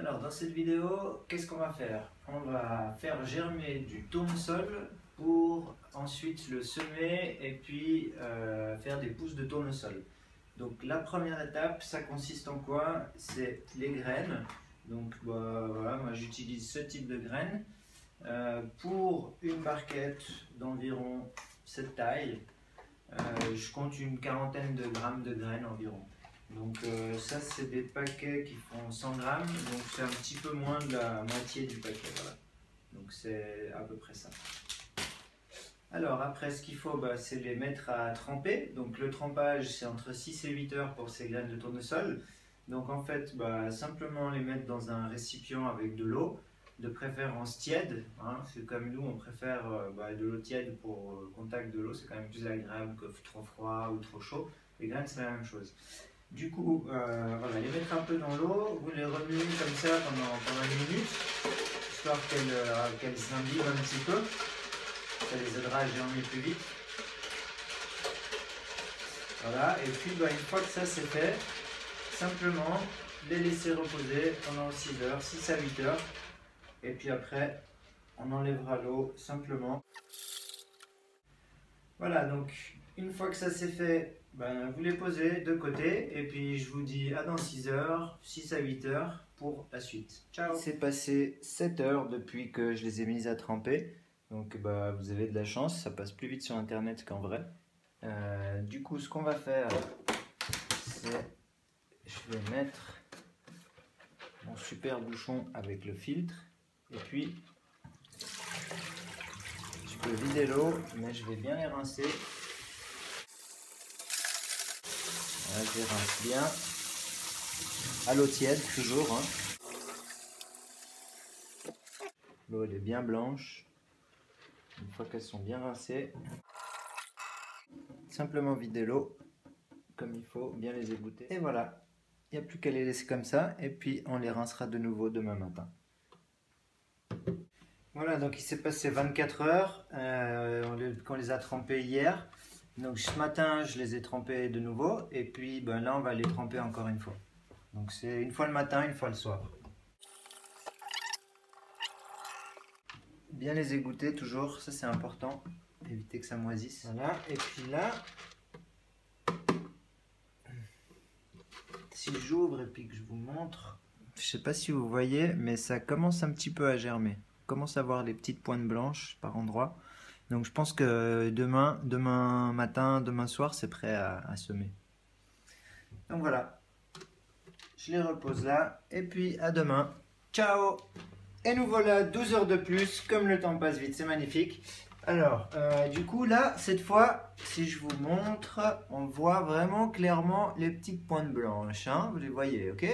Alors dans cette vidéo, qu'est-ce qu'on va faire? On va faire germer du tournesol pour ensuite le semer et puis faire des pousses de tournesol. Donc la première étape, ça consiste en quoi? C'est les graines. Donc voilà, moi j'utilise ce type de graines. Pour une barquette d'environ cette taille, je compte une quarantaine de grammes de graines environ. Donc ça c'est des paquets qui font 100 grammes, donc c'est un petit peu moins de la moitié du paquet, voilà. Donc c'est à peu près ça. Alors après ce qu'il faut, c'est les mettre à tremper. Donc le trempage c'est entre 6 et 8 heures pour ces graines de tournesol. Donc en fait simplement les mettre dans un récipient avec de l'eau, de préférence tiède, hein. C'est comme nous on préfère de l'eau tiède pour le contact de l'eau, c'est quand même plus agréable que trop froid ou trop chaud. Les graines c'est la même chose. Du coup, voilà, les mettre un peu dans l'eau, vous les remuez comme ça pendant une minute, histoire qu'elles s'imbibent un petit peu. Ça les aidera à germer plus vite. Voilà, et puis une fois que ça c'est fait, simplement les laisser reposer pendant 6 heures, 6 à 8 heures. Et puis après, on enlèvera l'eau simplement. Voilà, donc une fois que ça c'est fait, vous les posez de côté et puis je vous dis à dans 6 heures, 6 à 8 heures pour la suite. Ciao! C'est passé 7 heures depuis que je les ai mises à tremper. Donc vous avez de la chance, ça passe plus vite sur internet qu'en vrai. Du coup ce qu'on va faire, c'est je vais mettre mon super bouchon avec le filtre et puis je peux vider l'eau mais je vais bien les rincer. Voilà, je les rince bien à l'eau tiède toujours, hein. L'eau elle est bien blanche. Une fois qu'elles sont bien rincées, simplement vider l'eau comme il faut, bien les égoutter. Et voilà, il n'y a plus qu'à les laisser comme ça et puis on les rincera de nouveau demain matin. Voilà, donc il s'est passé 24 heures qu'on les a trempés hier. Donc ce matin je les ai trempés de nouveau et puis là on va les tremper encore une fois. Donc c'est une fois le matin, une fois le soir. Bien les égoutter toujours, ça c'est important, éviter que ça moisisse. Voilà, et puis là, si j'ouvre et puis que je vous montre, je sais pas si vous voyez, mais ça commence un petit peu à germer. On commence à voir les petites pointes blanches par endroits. Donc je pense que demain matin, demain soir, c'est prêt à semer. Donc voilà, je les repose là, et puis à demain. Ciao! Et nous voilà 12 heures de plus, comme le temps passe vite, c'est magnifique. Alors, du coup là, cette fois, si je vous montre, on voit vraiment clairement les petites pointes blanches, hein, vous les voyez, ok?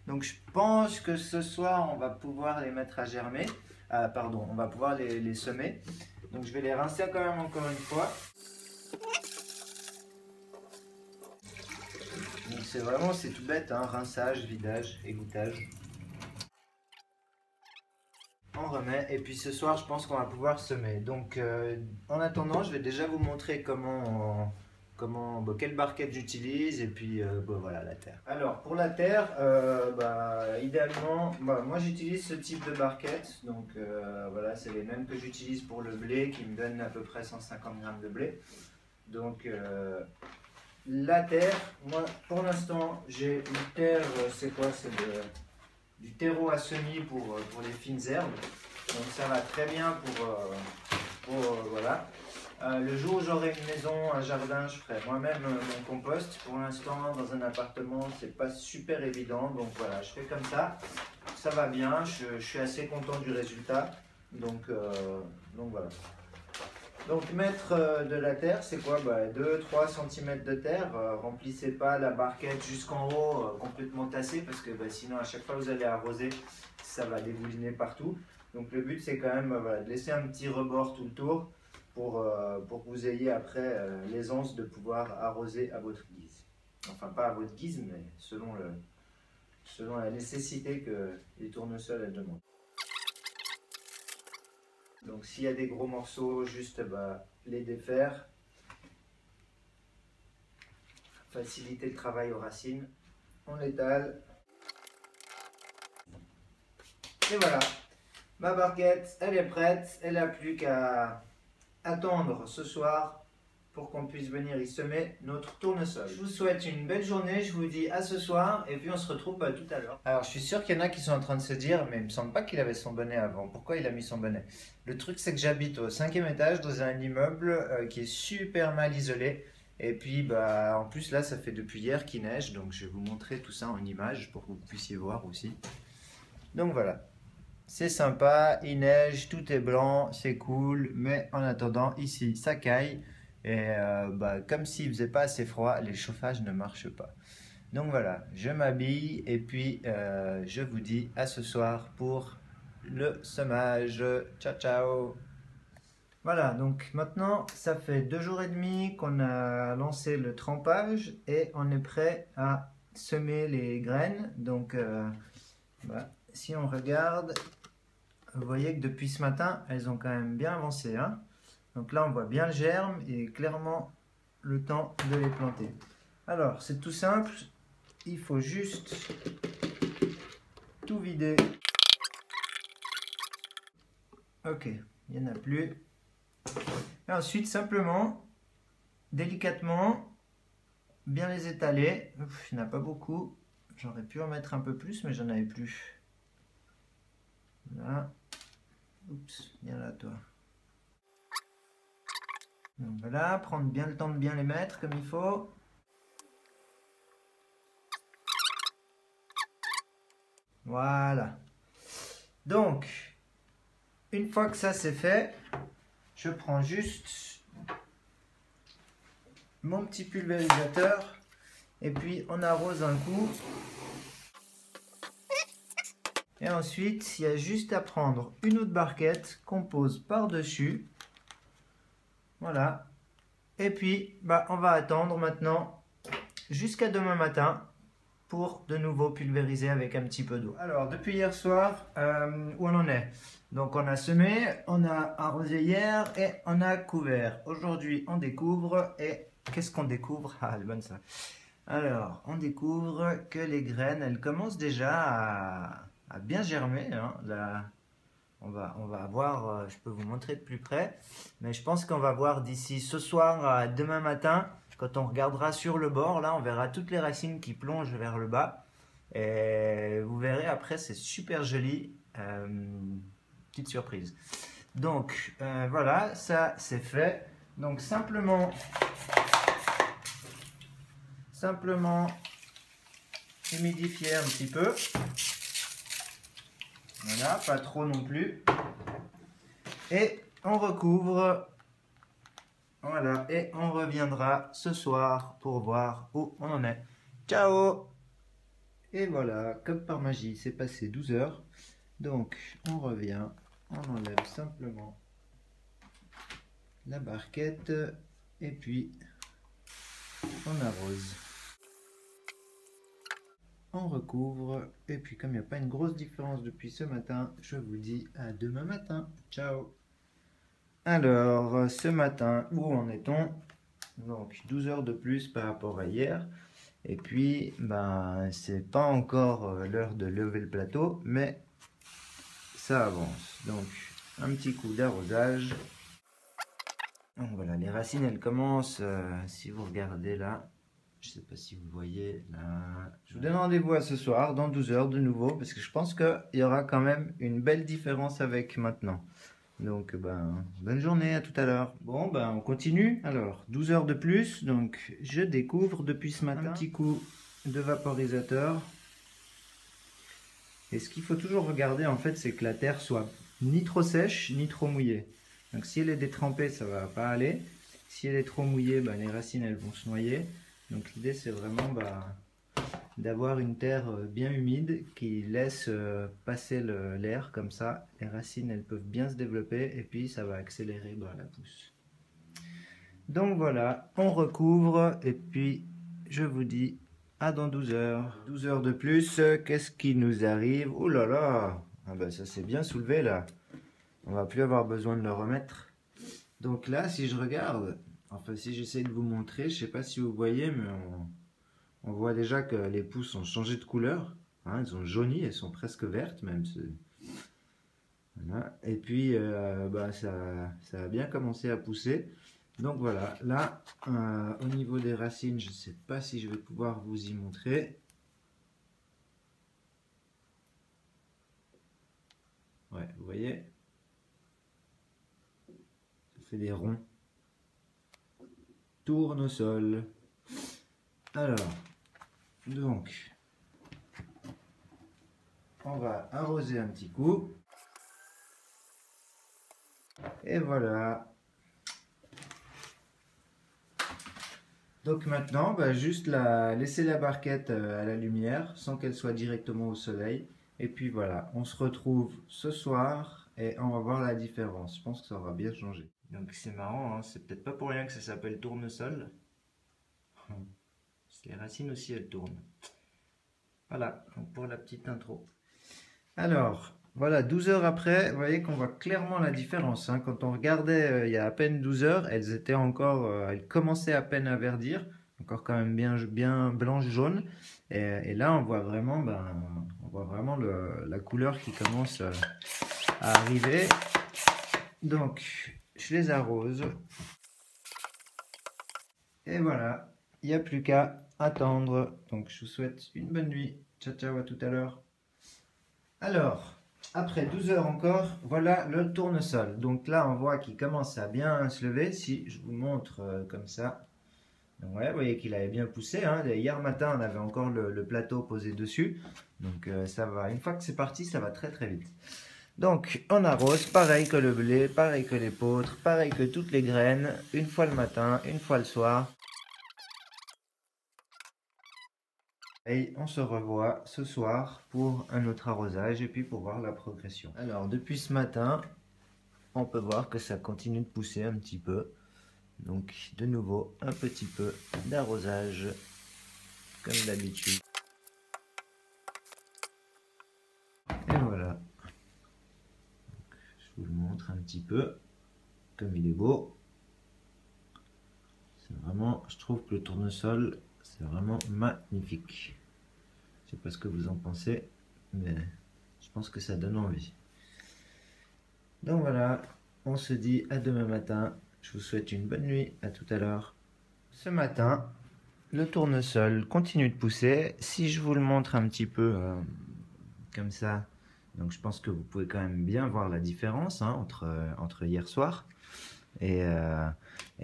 Donc je pense que ce soir, on va pouvoir les mettre à germer. Pardon, on va pouvoir les semer. Donc je vais les rincer quand même encore une fois. Donc c'est tout bête, hein, rinçage, vidage, égouttage. On remet et puis ce soir je pense qu'on va pouvoir semer. Donc en attendant je vais déjà vous montrer quelle barquette j'utilise et puis voilà la terre. Alors pour la terre, idéalement moi j'utilise ce type de barquette. Donc voilà, c'est les mêmes que j'utilise pour le blé qui me donnent à peu près 150 grammes de blé. Donc la terre, moi pour l'instant j'ai une terre, c'est quoi? C'est du terreau à semis pour les fines herbes. Donc ça va très bien voilà. Le jour où j'aurai une maison, un jardin, je ferai moi-même mon compost. Pour l'instant, dans un appartement, c'est pas super évident. Donc voilà, je fais comme ça. Ça va bien, je suis assez content du résultat. Donc voilà. Donc mettre de la terre, c'est quoi? 2-3 cm de terre. Remplissez pas la barquette jusqu'en haut complètement tassée parce que sinon à chaque fois que vous allez arroser, ça va dégouliner partout. Donc le but c'est quand même de laisser un petit rebord tout le tour pour que vous ayez après l'aisance de pouvoir arroser à votre guise. Enfin pas à votre guise mais selon la nécessité que les tournesols elles demandent. Donc s'il y a des gros morceaux, juste les défaire. Faciliter le travail aux racines. On l'étale. Et voilà, ma barquette, elle est prête. Elle n'a plus qu'à attendre ce soir pour qu'on puisse venir y semer notre tournesol. Je vous souhaite une belle journée, je vous dis à ce soir et puis on se retrouve tout à l'heure. Alors je suis sûr qu'il y en a qui sont en train de se dire, mais il me semble pas qu'il avait son bonnet avant, pourquoi il a mis son bonnet? Le truc c'est que j'habite au 5e étage dans un immeuble qui est super mal isolé. Et puis bah en plus là ça fait depuis hier qu'il neige, donc je vais vous montrer tout ça en image pour que vous puissiez voir aussi. Donc voilà. C'est sympa, il neige, tout est blanc, c'est cool, mais en attendant, ici, ça caille. Et comme s'il faisait pas assez froid, les chauffages ne marchent pas. Donc voilà, je m'habille et puis je vous dis à ce soir pour le semage. Ciao, ciao! Voilà, donc maintenant, ça fait 2 jours et demi qu'on a lancé le trempage et on est prêt à semer les graines. Donc, si on regarde, vous voyez que depuis ce matin, elles ont quand même bien avancé, hein. Donc là, on voit bien le germe et clairement le temps de les planter. Alors, c'est tout simple. Il faut juste tout vider. Ok, il n'y en a plus. Et ensuite, simplement, délicatement, bien les étaler. Ouf, il n'y en a pas beaucoup. J'aurais pu en mettre un peu plus, mais j'en avais plus. Voilà. Oups, viens là toi. Donc voilà, prendre bien le temps de bien les mettre comme il faut. Voilà. Donc, une fois que ça c'est fait, je prends juste mon petit pulvérisateur et puis on arrose un coup. Et ensuite, il y a juste à prendre une autre barquette qu'on pose par-dessus. Voilà. Et puis, on va attendre maintenant jusqu'à demain matin pour de nouveau pulvériser avec un petit peu d'eau. Alors, depuis hier soir, où on en est? Donc, on a semé, on a arrosé hier et on a couvert. Aujourd'hui, on découvre et qu'est-ce qu'on découvre? Ah, elle est bonne ça. Alors, on découvre que les graines, elles commencent déjà à bien germer, hein. Là, on va voir, je peux vous montrer de plus près, mais je pense qu'on va voir d'ici ce soir à demain matin, quand on regardera sur le bord, là, on verra toutes les racines qui plongent vers le bas, et vous verrez après, c'est super joli, petite surprise. Donc, voilà, ça c'est fait. Donc, simplement humidifier un petit peu. Voilà, pas trop non plus. Et on recouvre. Voilà, et on reviendra ce soir pour voir où on en est. Ciao! Et voilà, comme par magie, c'est passé 12 heures. Donc, on revient, on enlève simplement la barquette et puis on arrose. On recouvre et puis comme il n'y a pas une grosse différence depuis ce matin, je vous dis à demain matin. Ciao! Alors, ce matin, où en est-on? Donc 12 heures de plus par rapport à hier. Et puis, c'est pas encore l'heure de lever le plateau, mais ça avance. Donc, un petit coup d'arrosage. Donc voilà, les racines, elles commencent, si vous regardez là, je sais pas si vous voyez là. Je vous donne rendez-vous à ce soir, dans 12 heures de nouveau, parce que je pense qu'il y aura quand même une belle différence avec maintenant. Donc, bonne journée, à tout à l'heure. Bon, on continue. Alors, 12 heures de plus, donc je découvre depuis ce matin un petit coup de vaporisateur. Et ce qu'il faut toujours regarder, en fait, c'est que la terre soit ni trop sèche, ni trop mouillée. Donc, si elle est détrempée, ça va pas aller. Si elle est trop mouillée, les racines, elles vont se noyer. Donc, l'idée, c'est vraiment d'avoir une terre bien humide qui laisse passer l'air comme ça. Les racines, elles peuvent bien se développer et puis ça va accélérer la pousse. Donc voilà, on recouvre et puis je vous dis à dans 12 heures. 12 heures de plus, qu'est-ce qui nous arrive? Oh là là, ça s'est bien soulevé là. On va plus avoir besoin de le remettre. Donc là, si je regarde, enfin si j'essaie de vous montrer, je sais pas si vous voyez, mais on voit déjà que les pousses ont changé de couleur, hein, elles ont jauni, elles sont presque vertes même. Voilà. Et puis ça a bien commencé à pousser. Donc voilà, là au niveau des racines, je ne sais pas si je vais pouvoir vous y montrer. Ouais, vous voyez, ça fait des ronds. Tournesol. Alors, donc, on va arroser un petit coup. Et voilà. Donc maintenant, juste laisser la barquette à la lumière sans qu'elle soit directement au soleil. Et puis voilà, on se retrouve ce soir et on va voir la différence. Je pense que ça aura bien changé. Donc c'est marrant, hein, c'est peut-être pas pour rien que ça s'appelle tournesol. Les racines aussi elles tournent. Voilà, donc pour la petite intro. Alors, voilà, 12 heures après, vous voyez qu'on voit clairement la différence. Hein. Quand on regardait il y a à peine 12 heures, elles étaient encore, elles commençaient à peine à verdir, encore quand même bien blanche-jaune. Et là, on voit vraiment, la couleur qui commence à arriver. Donc, je les arrose. Et voilà, il n'y a plus qu'à attendre. Donc, je vous souhaite une bonne nuit. Ciao, ciao, à tout à l'heure. Alors, après 12 heures encore, voilà le tournesol. Donc là, on voit qu'il commence à bien se lever. Si je vous montre comme ça. Donc ouais, vous voyez qu'il avait bien poussé. Hein. Hier matin, on avait encore le plateau posé dessus. Donc ça va. Une fois que c'est parti, ça va très très vite. Donc on arrose, pareil que le blé, pareil que l'épeautre, pareil que toutes les graines. Une fois le matin, une fois le soir. Et on se revoit ce soir pour un autre arrosage et puis pour voir la progression. Alors depuis ce matin, on peut voir que ça continue de pousser un petit peu. Donc de nouveau un petit peu d'arrosage comme d'habitude. Et voilà. Donc, je vous le montre un petit peu comme il est beau. C'est vraiment, je trouve que le tournesol, c'est vraiment magnifique. Je sais pas ce que vous en pensez, mais je pense que ça donne envie. Donc voilà, on se dit à demain matin. Je vous souhaite une bonne nuit, à tout à l'heure. Ce matin, le tournesol continue de pousser. Si je vous le montre un petit peu comme ça, donc je pense que vous pouvez quand même bien voir la différence hein, entre hier soir. Et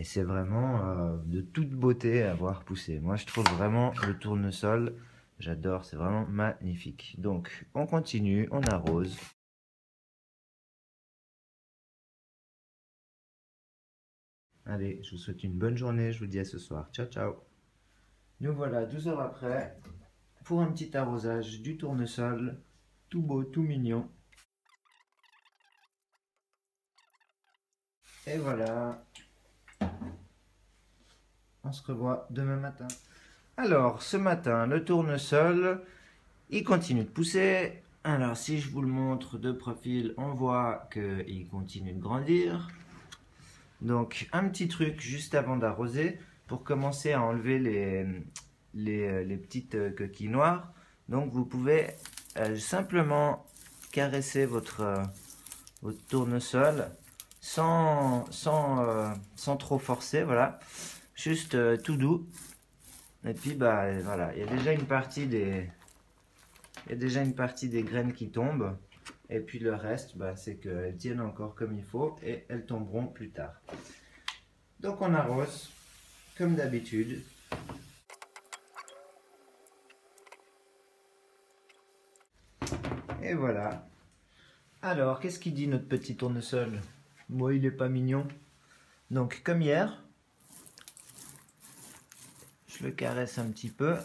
c'est vraiment de toute beauté à voir pousser. Moi je trouve vraiment le tournesol, j'adore, c'est vraiment magnifique. Donc on continue, on arrose. Allez, je vous souhaite une bonne journée, je vous dis à ce soir. Ciao, ciao. Nous voilà 12 heures après pour un petit arrosage du tournesol, tout beau, tout mignon. Et voilà, on se revoit demain matin. Alors, ce matin, le tournesol, il continue de pousser. Alors, si je vous le montre de profil, on voit qu'il continue de grandir. Donc, un petit truc juste avant d'arroser, pour commencer à enlever les petites coquilles noires. Donc, vous pouvez simplement caresser votre tournesol sans trop forcer, voilà. Juste tout doux. Et puis, voilà, il y a déjà une partie des graines qui tombent. Et puis le reste, c'est qu'elles tiennent encore comme il faut et elles tomberont plus tard. Donc on arrose comme d'habitude. Et voilà. Alors, qu'est-ce qu'il dit notre petit tournesol? Moi, il est pas mignon. Donc comme hier, je le caresse un petit peu.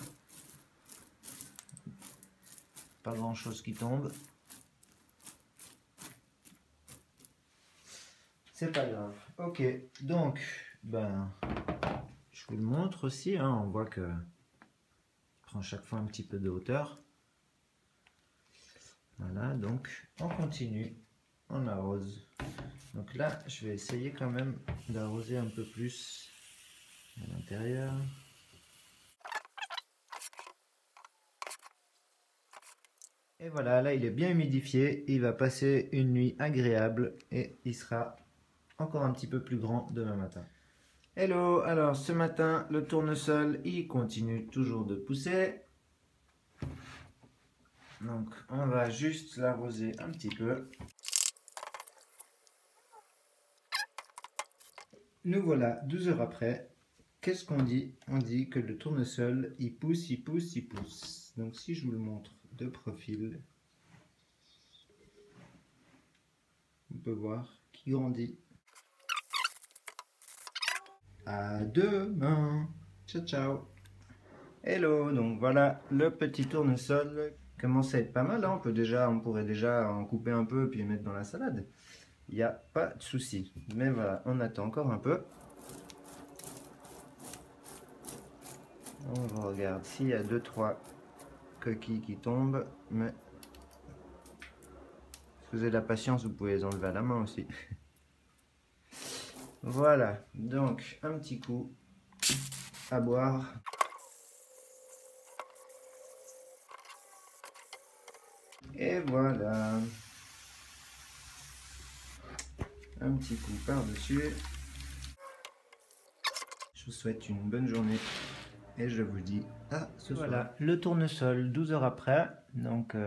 Pas grand chose qui tombe. C'est pas grave. Ok, donc, je vous le montre aussi. Hein, on voit que je prends chaque fois un petit peu de hauteur. Voilà, donc on continue, on arrose. Donc là, je vais essayer quand même d'arroser un peu plus à l'intérieur. Et voilà, là il est bien humidifié, il va passer une nuit agréable et il sera encore un petit peu plus grand demain matin. Hello, alors ce matin le tournesol il continue toujours de pousser. Donc on va juste l'arroser un petit peu. Nous voilà 12 heures après. Qu'est-ce qu'on dit? On dit que le tournesol il pousse, il pousse, il pousse. Donc si je vous le montre de profil, on peut voir qu'il grandit. À demain. Ciao, ciao. Hello, donc voilà le petit tournesol. Commence à être pas mal, hein. On pourrait déjà en couper un peu puis mettre dans la salade. Il n'y a pas de souci. Mais voilà, on attend encore un peu. On regarde s'il y a 2-3 coquilles qui tombent. Mais si vous avez de la patience, vous pouvez les enlever à la main aussi. Voilà, donc un petit coup à boire. Et voilà. Un petit coup par-dessus. Je vous souhaite une bonne journée et je vous dis à ce soir. Voilà, le tournesol 12 heures après. Donc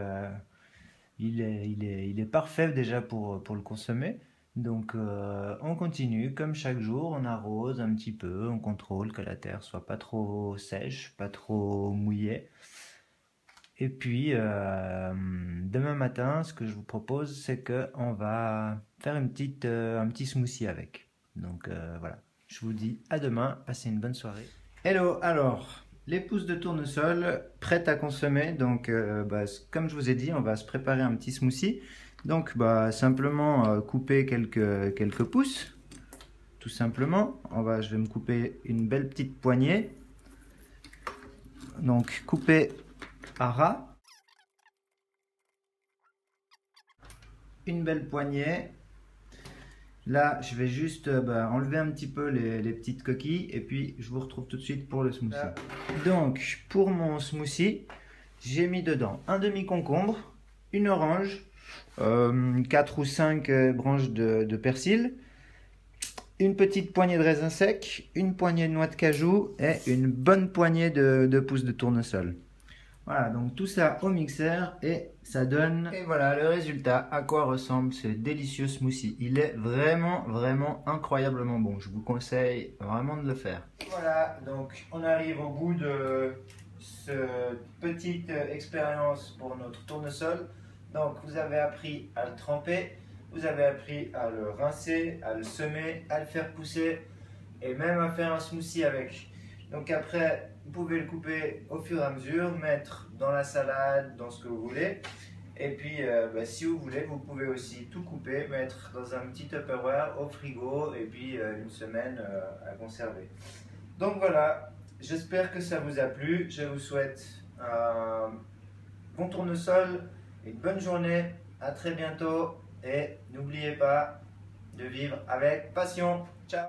il est parfait déjà pour le consommer. Donc on continue comme chaque jour, on arrose un petit peu, on contrôle que la terre soit pas trop sèche, pas trop mouillée. Et puis demain matin, ce que je vous propose, c'est qu'on va faire un petit smoothie avec. Donc voilà, je vous dis à demain, passez une bonne soirée. Hello, alors les pousses de tournesol prêtes à consommer. Donc comme je vous ai dit, on va se préparer un petit smoothie. Donc simplement couper quelques pousses, tout simplement. Je vais me couper une belle petite poignée. Donc couper à ras. Une belle poignée. Là, je vais juste enlever un petit peu les petites coquilles et puis je vous retrouve tout de suite pour le smoothie. Donc, pour mon smoothie, j'ai mis dedans un demi-concombre, une orange, 4 ou 5 branches de persil, une petite poignée de raisin sec, une poignée de noix de cajou et une bonne poignée de pousses de tournesol. Voilà, donc tout ça au mixeur et ça donne... Et voilà le résultat, à quoi ressemble ce délicieux smoothie. Il est vraiment incroyablement bon. Je vous conseille vraiment de le faire. Voilà, donc on arrive au bout de cette petite expérience pour notre tournesol. Donc vous avez appris à le tremper, vous avez appris à le rincer, à le semer, à le faire pousser et même à faire un smoothie avec. Donc après, vous pouvez le couper au fur et à mesure, mettre dans la salade, dans ce que vous voulez. Et puis, si vous voulez, vous pouvez aussi tout couper, mettre dans un petit Tupperware au frigo et puis une semaine à conserver. Donc voilà, j'espère que ça vous a plu. Je vous souhaite un bon tournesol, une bonne journée. À très bientôt et n'oubliez pas de vivre avec passion. Ciao!